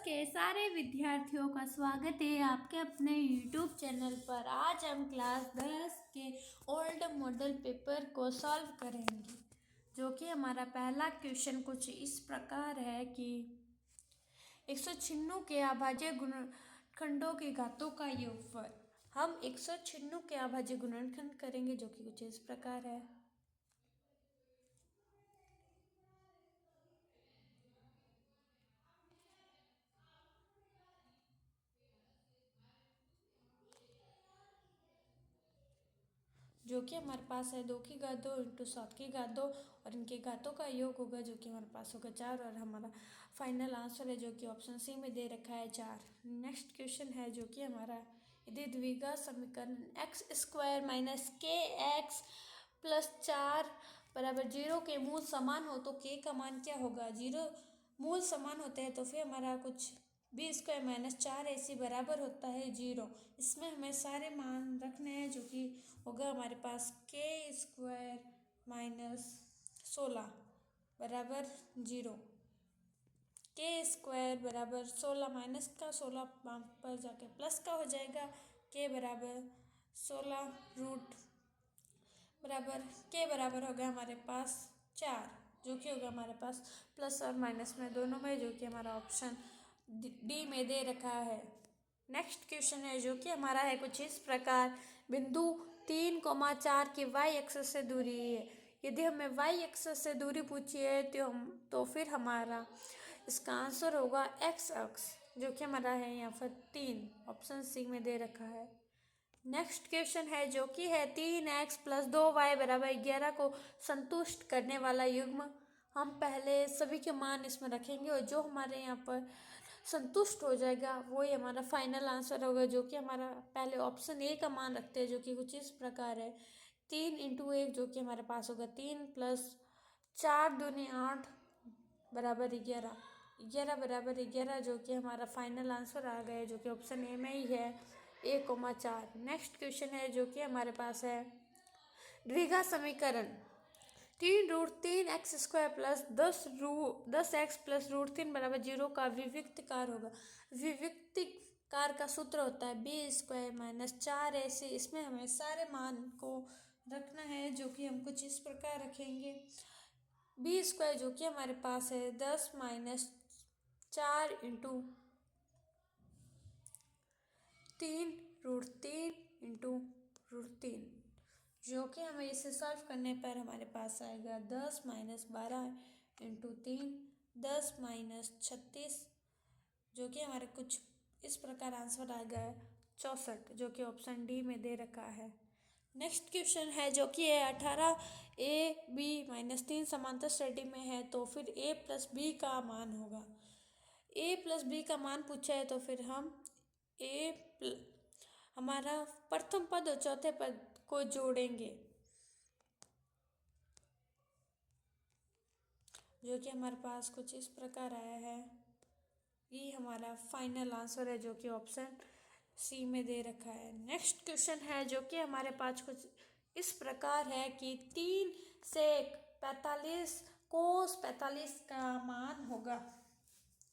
के सारे विद्यार्थियों का स्वागत है आपके अपने YouTube चैनल पर। आज हम क्लास 10 के ओल्ड मॉडल पेपर को सॉल्व करेंगे, जो कि हमारा पहला क्वेश्चन कुछ इस प्रकार है कि 196 के अभाज्य गुणनखंडों की घातों का योगफल। हम 196 के अभाज्य गुणनखंड करेंगे, जो कि कुछ इस प्रकार है। जो कि हमारे पास है 2 की घात 2 इंटू 7 की घात 2 और इनके घातों का योग होगा, जो कि हमारे पास होगा 4 और हमारा फाइनल आंसर है, जो कि ऑप्शन सी में दे रखा है 4। नेक्स्ट क्वेश्चन है जो कि हमारा यदि द्विघात समीकरण एक्स स्क्वायर माइनस के एक्स प्लस 4 बराबर 0 के मूल समान हो तो के का मान क्या होगा। 0 मूल समान होते हैं तो फिर हमारा कुछ बी स्क्वायर माइनस 4ac बराबर होता है 0। इसमें हमें सारे मान रखने हैं, जो कि होगा हमारे पास के स्क्वायर माइनस 16 बराबर 0। के स्क्वायर बराबर 16 माइनस का 16 पर जाके प्लस का हो जाएगा। के बराबर 16 रूट बराबर के बराबर होगा हमारे पास 4, जो कि होगा हमारे पास प्लस और माइनस में दोनों में, जो कि हमारा ऑप्शन डी में दे रखा है। नेक्स्ट क्वेश्चन है जो कि हमारा है कुछ इस प्रकार। बिंदु 3,4 की वाई एक्सिस से दूरी है। यदि हमें वाई एक्सिस से दूरी पूछी है तो फिर हमारा इसका आंसर होगा एक्स अक्स, जो कि हमारा है यहाँ पर 3, ऑप्शन सी में दे रखा है। नेक्स्ट क्वेश्चन है जो कि है 3x प्लस 2y बराबर 11 को संतुष्ट करने वाला युग्म। हम पहले सभी के मान इसमें रखेंगे और जो हमारे यहाँ पर संतुष्ट हो जाएगा वही हमारा फाइनल आंसर होगा, जो कि हमारा पहले ऑप्शन ए का मान रखते हैं, जो कि कुछ इस प्रकार है 3 इंटू 1, जो कि हमारे पास होगा 3 प्लस 4 दूनी 8 बराबर 11, 11 बराबर 11, जो कि हमारा फाइनल आंसर आ गया, जो कि ऑप्शन ए में ही है 1,4। नेक्स्ट क्वेश्चन है जो कि हमारे पास है द्विघात समीकरण 3√3 x square plus 10x plus √3 बराबर 0 का विविक्तकार होगा। विविक्तकार का सूत्र होता है बी स्क्वायर माइनस 4ac। इसमें हमें सारे मान को रखना है, जो कि हम कुछ इस प्रकार रखेंगे। बी स्क्वायर जो कि हमारे पास है 10 माइनस 4 इंटू 3√3 इंटू √3, जो कि हमें इसे सॉल्व करने पर हमारे पास आएगा 10 माइनस 12 इंटू 3, 10 माइनस 36, जो कि हमारे कुछ इस प्रकार आंसर आ गया 64, जो कि ऑप्शन डी में दे रखा है। नेक्स्ट क्वेश्चन है जो कि है 18ab माइनस 3 समांतर श्रेणी में है तो फिर a प्लस बी का मान होगा। a प्लस बी का मान पूछा है तो फिर हम हमारा प्रथम पद और चौथे पद को जोड़ेंगे, जो कि हमारे पास कुछ इस प्रकार आया है। ये हमारा फाइनल आंसर है, जो कि ऑप्शन सी में दे रखा है। नेक्स्ट क्वेश्चन है जो कि हमारे पास कुछ इस प्रकार है कि 3 sec 45 cos 45 का मान होगा।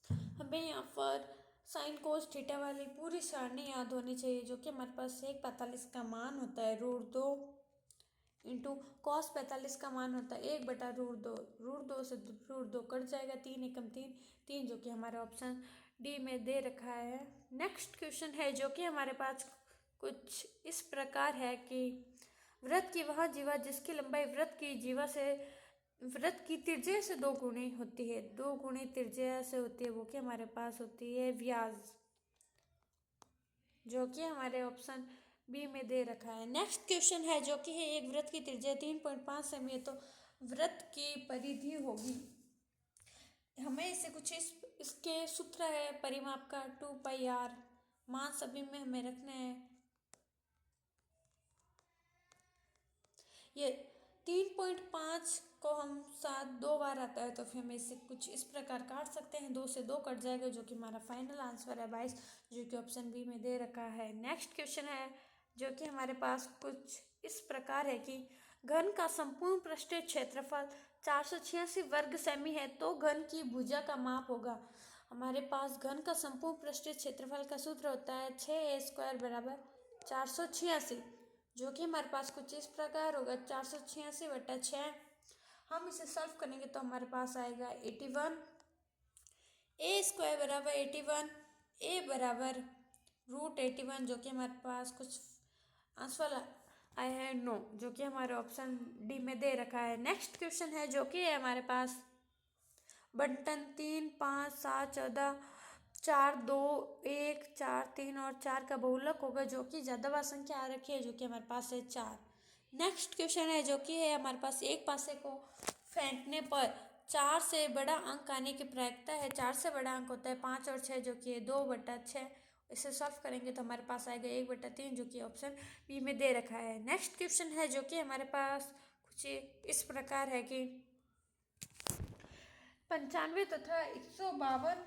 हमें यहाँ पर साइन कोस थीटा वाली पूरी सारणी याद होनी चाहिए, जो कि हमारे पास sec 45 का मान होता है √2 इंटू कॉस 45 का मान होता है 1/√2। √2 से √2 कट जाएगा, 3 एकम 3, 3, जो कि हमारा ऑप्शन डी में दे रखा है। नेक्स्ट क्वेश्चन है जो कि हमारे पास कुछ इस प्रकार है कि वृत्त की वह जीवा जिसकी लंबाई वृत्त की त्रिज्या से 2 गुणी होती है, 2 गुणी त्रिज्या से होती है, वो कि हमारे पास होती है व्यास, जो कि हमारे ऑप्शन बी में दे रखा है। नेक्स्ट क्वेश्चन है जो कि है एक वृत्त की त्रिज्या 3.5 सेमी है तो वृत्त की परिधि होगी। हमें इसे कुछ इसके सूत्र है परिमाप का 2πr, मान सभी में हमें रखना है। ये 3.5 को हम साथ 2 बार आता है तो फिर हम इसे कुछ इस प्रकार काट सकते हैं, 2 से 2 कट जाएगा, जो कि हमारा फाइनल आंसर है 22, जो कि ऑप्शन बी में दे रखा है। नेक्स्ट क्वेश्चन है जो कि हमारे पास कुछ इस प्रकार है कि घन का संपूर्ण पृष्ठीय क्षेत्रफल 486 वर्ग सेमी है तो घन की भुजा का माप होगा। हमारे पास घन का संपूर्ण पृष्ठीय क्षेत्रफल का सूत्र होता है 6a² बराबर 486, जो कि हमारे पास कुछ इस प्रकार होगा 486/6। हम इसे सॉल्व करेंगे तो हमारे पास आएगा 81, a² बराबर 81, a बराबर √81, जो कि हमारे पास कुछ आंसर आया है 9, जो कि हमारे ऑप्शन डी में दे रखा है। नेक्स्ट क्वेश्चन है जो कि है हमारे पास बंटन 3, 5, 7, 14, 4, 2, 1, 4, 3 और 4 का बहुलक होगा, जो कि ज्यादा बार संख्या आ रखी है, जो कि हमारे पास है 4। नेक्स्ट क्वेश्चन है जो कि है हमारे पास एक पासे को फेंकने पर 4 से बड़ा अंक आने की प्रायिकता है। 4 से बड़ा अंक होता है 5 और 6, जो कि है 2/6। इसे सॉल्व करेंगे तो हमारे पास आएगा 1/3, जो कि ऑप्शन बी में दे रखा है। नेक्स्ट क्वेश्चन है जो कि हमारे पास कुछ इस प्रकार है कि 95 तथा 152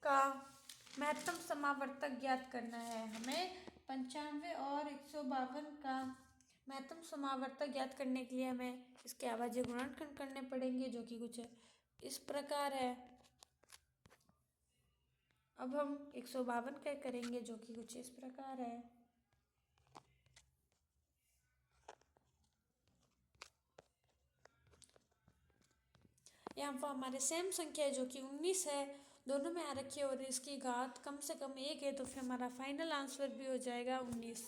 का महत्तम समावर्तक ज्ञात करना है। हमें 95 और 152 का महत्तम समावर्तक ज्ञात करने के लिए हमें इसके अभाज्य गुणनखंड करने पड़ेंगे, जो कि कुछ इस प्रकार है। अब हम 152 का करेंगे, जो कि कुछ इस प्रकार है। यहाँ पर हमारे सेम संख्या है जो कि 19 है, दोनों में आ रखी है और इसकी घात कम से कम 1 है, तो फिर हमारा फाइनल आंसर भी हो जाएगा 19।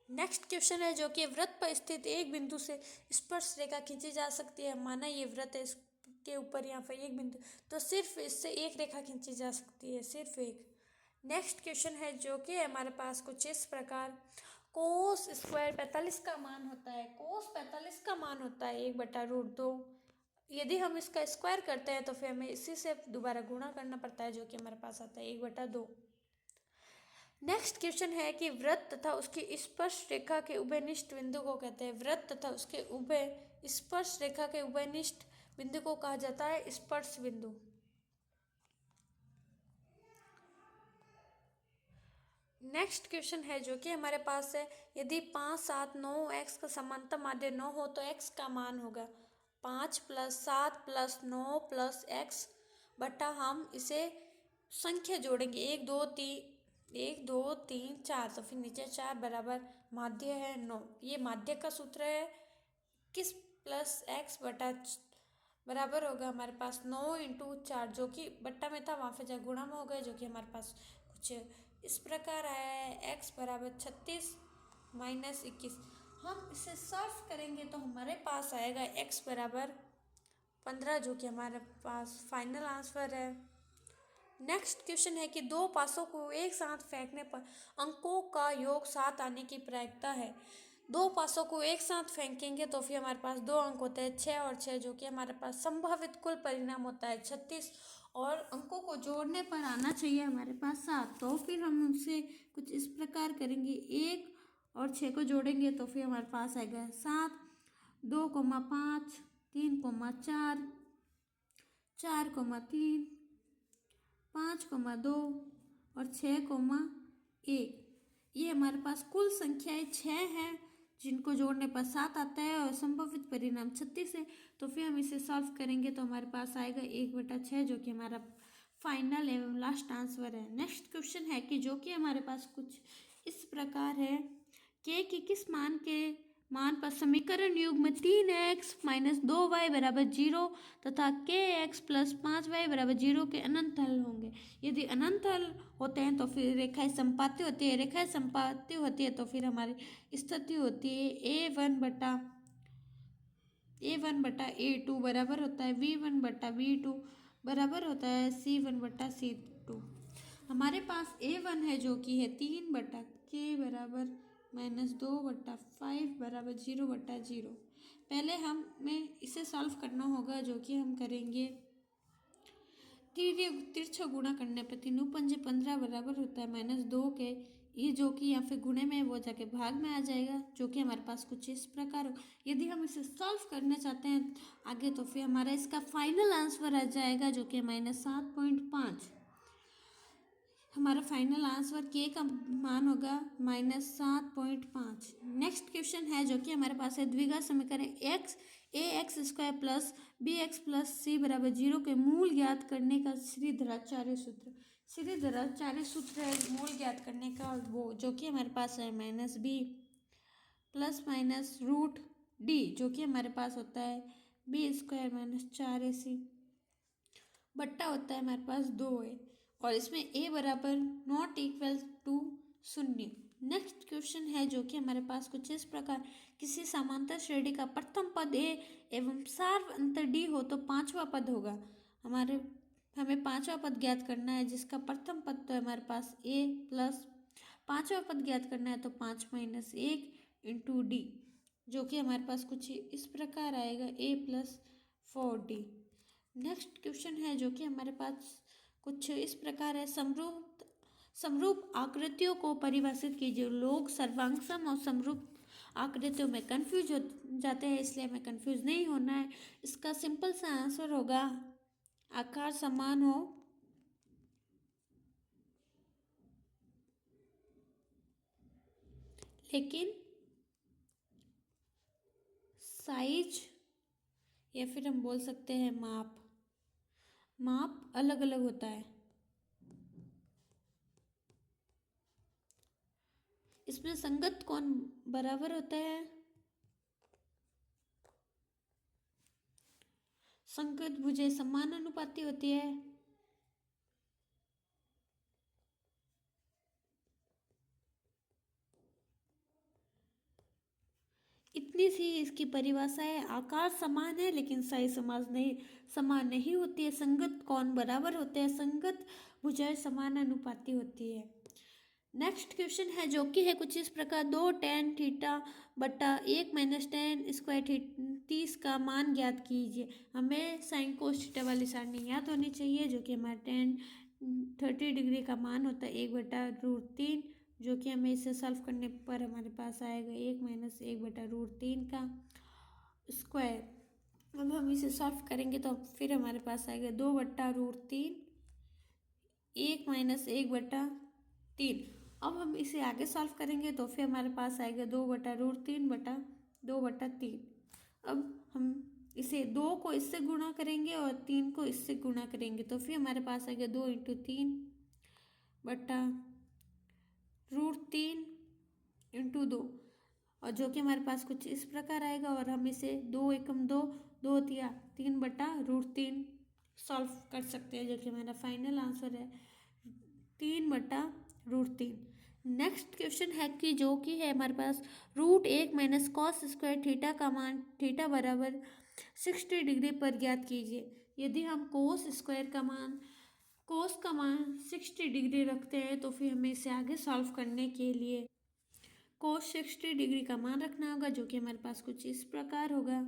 नेक्स्ट क्वेश्चन है जो कि वृत्त पर स्थित एक बिंदु से स्पर्श रेखा खींची जा सकती है। माना ये वृत्त है, इसके ऊपर यहाँ पर एक बिंदु, तो सिर्फ इससे एक रेखा खींची जा सकती है, सिर्फ एक। नेक्स्ट क्वेश्चन है जो कि हमारे पास कुछ इस प्रकार कोस स्क्वायर 45 का मान होता है। कोस 45 का मान होता है 1/√2। यदि हम इसका स्क्वायर करते हैं तो फिर हमें इसी से दोबारा गुणा करना पड़ता है, जो कि हमारे पास आता है 1/2। नेक्स्ट क्वेश्चन है कि वृत्त तथा उसकी स्पर्श रेखा के उभयनिष्ठ बिंदु को कहते हैं। वृत्त तथा उसके स्पर्श रेखा के उभयनिष्ठ बिंदु को कहा जाता है स्पर्श बिंदु। नेक्स्ट क्वेश्चन है जो कि हमारे पास है, यदि 5, 7, 9 x का समांतर माध्य 9 हो तो x का मान होगा 5 + 7 + 9 + x बटा, हम इसे संख्या जोड़ेंगे 1, 2, 3, 4, तो फिर नीचे 4 बराबर माध्य है 9। ये माध्य का सूत्र है किस प्लस x बटा बराबर होगा हमारे पास 9 × 4, जो कि बट्टा में था, वहाँ पे जा गुणा में हो गया, जो कि हमारे पास कुछ इस प्रकार आया है x बराबर 36 - 21। हम इसे सॉल्व करेंगे तो हमारे पास आएगा x बराबर 15, जो कि हमारे पास फाइनल आंसर है। नेक्स्ट क्वेश्चन है कि दो पासों को एक साथ फेंकने पर अंकों का योग 7 आने की प्रायिकता है। दो पासों को एक साथ फेंकेंगे तो फिर हमारे पास 2 अंक होते हैं 6 और 6, जो कि हमारे पास संभावित कुल परिणाम होता है 36, और अंकों को जोड़ने पर आना चाहिए हमारे पास 7। तो फिर हम उनसे कुछ इस प्रकार करेंगे, 1 और 6 को जोड़ेंगे तो फिर हमारे पास आएगा 7, 2,5, 3,4, 4,3, 5,2 और 6,1। ये हमारे पास कुल संख्याएं 6 हैं, जिनको जोड़ने पर 7 आता है और संभावित परिणाम 36 है। तो फिर हम इसे सॉल्व करेंगे तो हमारे पास आएगा 1/6, जो कि हमारा फाइनल एवं लास्ट आंसर है। नेक्स्ट क्वेश्चन है कि जो कि हमारे पास कुछ इस प्रकार है, के की किस मान पर समीकरण युग्म 3x - 2y = 0 तथा kx + 5y = 0 के अनंत हल होंगे। यदि अनंत हल होते हैं तो फिर रेखाएं संपाती होती है, रेखाएं संपाती होती है तो फिर हमारी स्थिति होती है a1/a2 बराबर होता है v1/v2 बराबर होता है c1/c2। हमारे पास a1 है जो कि है 3/k बराबर -2/5 बराबर 0/0। पहले हमें इसे सॉल्व करना होगा, जो कि हम करेंगे तिरछा गुणा करने पर 3 पंजे 15 बराबर होता है -2 के। ये जो कि यहाँ पे गुणे में वो जाके भाग में आ जाएगा, जो कि हमारे पास कुछ इस प्रकार हो। यदि हम इसे सॉल्व करना चाहते हैं आगे तो फिर हमारा इसका फाइनल आंसर आ जाएगा, जो कि -7.5। हमारा फाइनल आंसर के का मान होगा -7.5। नेक्स्ट क्वेश्चन है जो कि हमारे पास है, द्विघात समीकरण ax² + bx प्लस सी बराबर 0 के मूल ज्ञात करने का श्रीधराचार्य सूत्र। श्रीधराचार्य सूत्र है मूल ज्ञात करने का, वो जो कि हमारे पास है minus B plus minus root D, जो कि हमारे पास होता है बी स्क्वायर माइनस 4ac बट्टा होता है हमारे पास 2a, और इसमें a बराबर not equal to 0। Next question है जो कि हमारे पास कुछ इस प्रकार, किसी समांतर श्रेणी का प्रथम पद a एवं सार्व अंतर d हो तो पांचवा पद होगा। हमें पांचवा पद ज्ञात करना है, जिसका प्रथम पद तो हमारे पास a प्लस पांचवा पद ज्ञात करना है तो 5 माइनस 1 इंटू डी, जो कि हमारे पास कुछ इस प्रकार आएगा a plus 4d। Next question है जो कि हमारे पास कुछ इस प्रकार है, समरूप आकृतियों को परिभाषित कीजिए। लोग सर्वांगसम और समरूप आकृतियों में कंफ्यूज हो जाते हैं, इसलिए हमें कंफ्यूज नहीं होना है। इसका सिंपल सा आंसर होगा आकार समान हो लेकिन साइज, या फिर हम बोल सकते हैं माप अलग अलग होता है। इसमें संगत कोण बराबर होता है, संगत भुजें समानुपाती होती है, इतनी सी इसकी परिभाषा है। आकार समान है लेकिन साइज समान नहीं होती है। संगत कोण बराबर होते हैं, संगत भुजाएं समानुपाती होती है। नेक्स्ट क्वेश्चन है जो कि है कुछ इस प्रकार, 2 tan थीटा बटा 1 माइनस tan स्क्वायर 30 का मान ज्ञात कीजिए। हमें साइन कोस थीटा वाली सारणी याद होनी चाहिए, जो कि हमारा tan 30 डिग्री का मान होता है 1/√3, जो कि हमें इसे सॉल्व करने पर हमारे पास आएगा 1 माइनस 1/√3 का स्क्वायर। अब हम इसे सॉल्व करेंगे तो फिर हमारे पास आएगा 2/√3 1 माइनस 1/3। अब हम इसे आगे सॉल्व करेंगे तो फिर हमारे पास आएगा 2/√3/2/3। अब हम इसे 2 को इससे गुणा करेंगे और 3 को इससे गुणा करेंगे तो फिर हमारे पास आएगा 2 × 3/√3 × 2, और जो कि हमारे पास कुछ इस प्रकार आएगा। और हम इसे 2 एकम 2 2 तिया 3/√3 सॉल्व कर सकते हैं, जो कि हमारा फाइनल आंसर है 3/√3। नेक्स्ट क्वेश्चन है कि जो कि है हमारे पास √1 माइनस कॉस स्क्वायर थीटा का मान थीटा बराबर 60 डिग्री पर ज्ञात कीजिए। यदि हम कोस का मान 60 डिग्री रखते हैं तो फिर हमें इसे आगे सॉल्व करने के लिए कोस 60 डिग्री का मान रखना होगा, जो कि हमारे पास कुछ इस प्रकार होगा।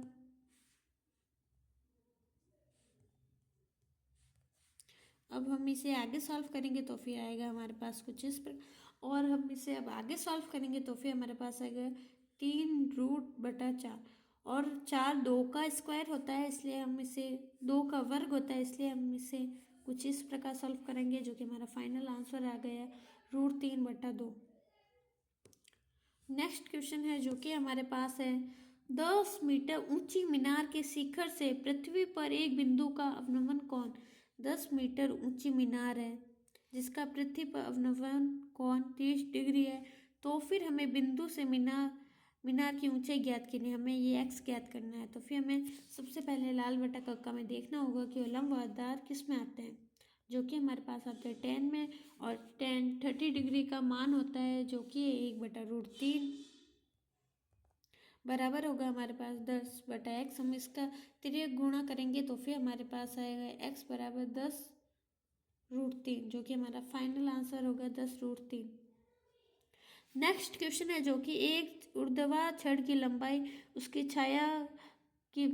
अब हम इसे आगे सॉल्व करेंगे तो फिर आएगा हमारे पास कुछ इस प्रकार, और हम इसे अब आगे सॉल्व करेंगे तो फिर हमारे पास आएगा 3√4, और 4 2 का स्क्वायर होता है, इसलिए हम इसे 2 का वर्ग होता है, इसलिए हम इसे कुछ इस प्रकार सॉल्व करेंगे, जो कि हमारा फाइनल आंसर आ गया √3/2। नेक्स्ट क्वेश्चन है जो कि हमारे पास है, 10 मीटर ऊंची मीनार के शिखर से पृथ्वी पर एक बिंदु का अवनमन कोण। 10 मीटर ऊंची मीनार है जिसका पृथ्वी पर अवनमन कोण 30 डिग्री है, तो फिर हमें बिंदु से मीनार की ऊंचाई ज्ञात करनी है। हमें ये x ज्ञात करना है, तो फिर हमें सबसे पहले लाल बटा कक्का में देखना होगा कि लंब आधार किस में आते हैं, जो कि हमारे पास आते हैं tan में, और tan 30 डिग्री का मान होता है जो कि 1/√3 बराबर होगा हमारे पास 10/x। हम इसका तिर्यक गुणा करेंगे तो फिर हमारे पास आएगा x बराबर 10√3, जो कि हमारा फाइनल आंसर होगा 10√3। नेक्स्ट क्वेश्चन है जो कि एक ऊर्ध्वाधर छड़ की लंबाई उसकी छाया की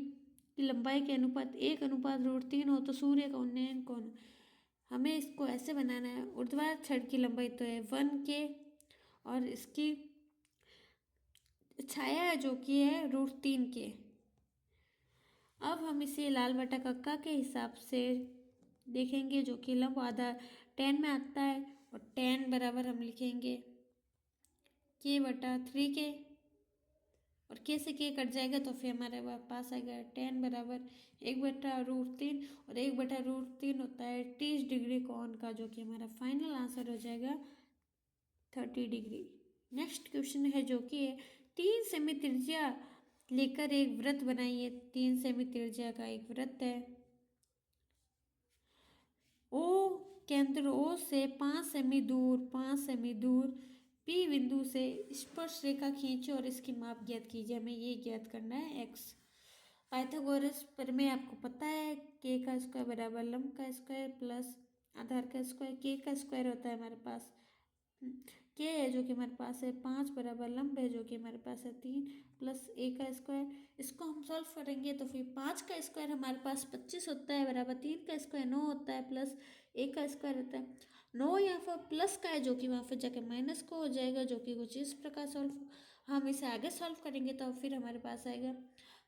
लंबाई के अनुपात 1:√3 हो तो सूर्य का उन्नयन कोण। हमें इसको ऐसे बनाना है, ऊर्ध्वाधर छड़ की लंबाई तो है 1k, और इसकी छाया जो कि है √3k। अब हम इसे लाल बटा कक्का के हिसाब से देखेंगे, जो कि लंब आधार tan में आता है, और tan बराबर हम लिखेंगे k/3k, और के से के कट जाएगा तो फिर हमारे पास आएगा 10 बराबर 1/√3 और 1/√3 होता है 30 डिग्री कोण का, जो कि हमारा फाइनल आंसर हो जाएगा 30 डिग्री। नेक्स्ट क्वेश्चन है जो कि 3 सेमी त्रिज्या लेकर एक वृत्त बनाइए। 3 सेमी त्रिज्या का एक वृत्त है। ओ केंद्र ओ से 5 सेमी दूर पी बिंदु से स्पर्श रेखा खींचो और इसकी माप ज्ञात कीजिए। हमें ये ज्ञात करना है x। पाइथागोरस प्रमेय आपको पता है, के का स्क्वायर बराबर लंब का स्क्वायर प्लस आधार का स्क्वायर। के का स्क्वायर होता है हमारे पास के है जो कि हमारे पास है 5 बराबर लंब है जो कि हमारे पास है 3 प्लस ए का स्क्वायर। इसको हम सॉल्व करेंगे तो फिर 5 का स्क्वायर हमारे पास 25 होता है बराबर 3 का स्क्वायर 9 होता है प्लस ए का स्क्वायर होता है 9 यहाँ पर प्लस का है जो कि वहाँ पर जाके माइनस को हो जाएगा, जो कि कुछ इस प्रकार सॉल्व हम इसे आगे सॉल्व करेंगे तो फिर हमारे पास आएगा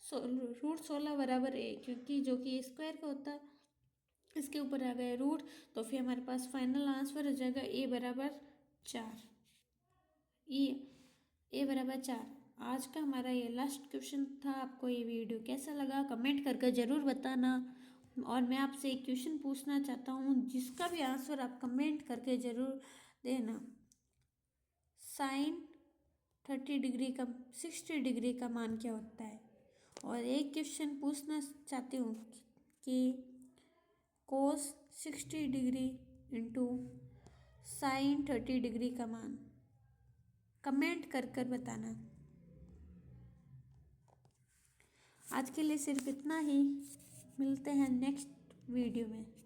√16 बराबर ए, क्योंकि जो कि स्क्वायर का होता है इसके ऊपर आ गया रूट, तो फिर हमारे पास फाइनल आंसर हो जाएगा ए बराबर 4। ए बराबर 4। आज का हमारा ये लास्ट क्वेश्चन था। आपको ये वीडियो कैसा लगा कमेंट करके ज़रूर बताना, और मैं आपसे एक क्वेश्चन पूछना चाहता हूँ जिसका भी आंसर आप कमेंट करके ज़रूर देना। साइन 30 डिग्री का 60 डिग्री का मान क्या होता है? और एक क्वेश्चन पूछना चाहती हूँ कि कोस 60 डिग्री इंटू साइन 30 डिग्री का मान कमेंट कर कर बताना। आज के लिए सिर्फ इतना ही, मिलते हैं नेक्स्ट वीडियो में।